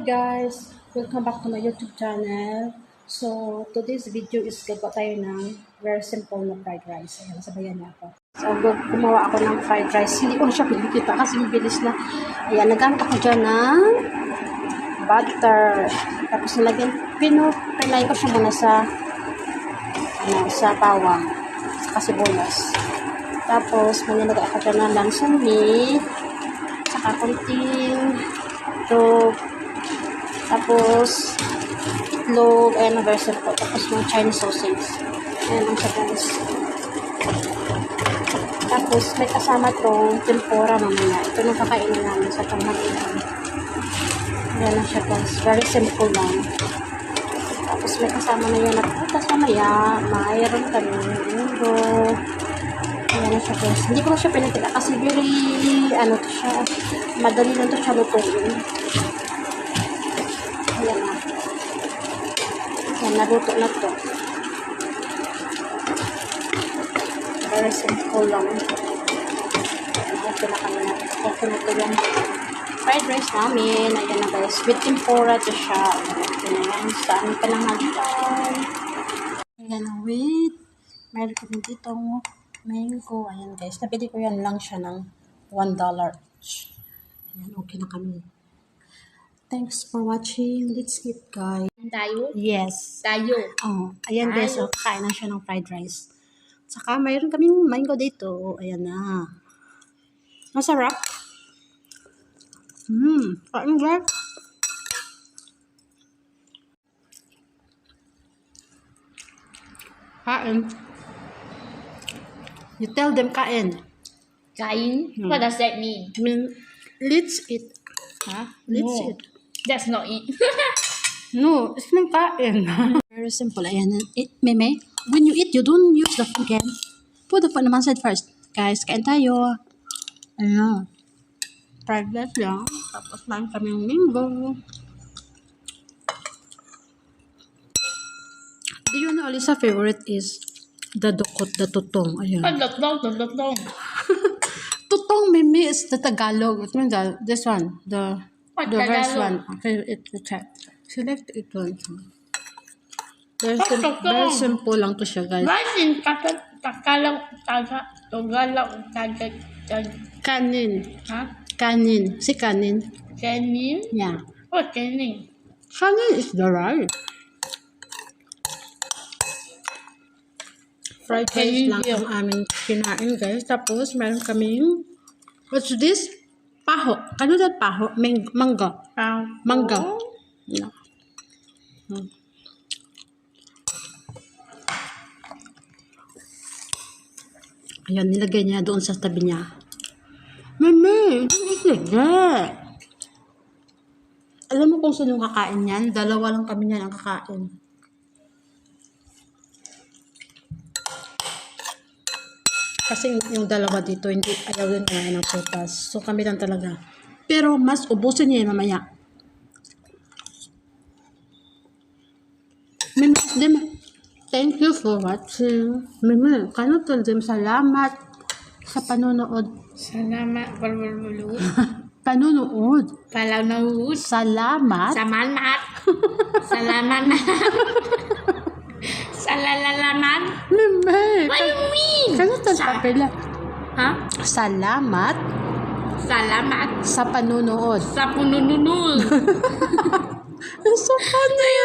guys! Welcome back to my YouTube channel. So, today's video is gagawa tayo ng very simple na fried rice. Ayan, sabayan niya ako. So, gumawa ako ng fried rice. Hindi ko na siya pinikita kasi mabilis na. Ayan, nagamit ako dyan ng butter. Tapos nilagyan, pinay ko siya muna sa bawang, sa kasibulas. Tapos, manilagay ako dyan ng lansang meat, saka konting tapos itlog, ayan ang version po, tapos yung Chinese sausage, ayan ang siya guys. Tapos may kasama tong tempura mamaya, ito nung kakainin namin sa tanghalian. Ayan ang siya guys, very simple lang. Tapos may kasama na yan at tapos mamaya mayroon kami linggo. Ayan na siya guys. Hindi ko na siya pinagkita kasi very, siya, madali lang to siya lutuin. Ayan na. Ayan, naluto na to. Very simple lang. Okay na kami na. Okay na to yung fried rice namin. Ayan na guys. With tempura to siya. Okay na yan. Saan pa lang halitan. Ayan na with. Meron kami dito mango. Ayan guys. Nabili ko yan lang siya ng $1. Ayan, okay na kami. Thanks for watching. Let's eat guys. Tayo? Yes. Tayo. Oh, ayan guys. So, kain na siya ng fried rice. Saka mayroon kaming mango dito. Ayan na. Masarap. Kain guys. Kain. You tell them kain. Kain? What does that mean? I mean, let's eat. Huh? Let's No. eat. That's not it. No, it's not kain. Very simple. Ayan. Meme, when you eat, you don't use the phone, okay? Put the phone on one side first. Guys, kain tayo. Ayan. Fried rice lang. Tapos lang kaming mango. Do you know, Alisa, favorite is the dukot, the tutong. Ayan. Tutong. Tutong, meme, is the Tagalog. It means this one. The first one. Okay, it's check. Select it one. Very simple lang to siya, guys. Rice in Tagalog. Kanin. Huh? Kanin. Si kanin. Kanin? Yeah. What kanin? Kanin is the rice. Fried rice lang ang aming kinain, guys. Tapos, meron kaming, what's this? Paho. Ano that paho? Mangga. Mangga. Yeah. Ayan, nilagay niya doon sa tabi niya. Mami, don't eat like that. Alam mo kung sino yung kakain yan? Dalawa lang kami niyan ang kakain. Kasi yung dalawa dito, hindi ayaw din kumain ng prutas. So, kami lang talaga. Pero, mas ubusin niya mamaya. Mimi, thank you for watching. Mimi, can you tell them salamat sa panonood? Salamat. Panonood. Panonood. Salamat. Salamat. Salamat. Salalaman. Mimi, What do you mean? can you tell Papela? Huh? Salamat Salamat sa panonood. sa punununul. It's so funny.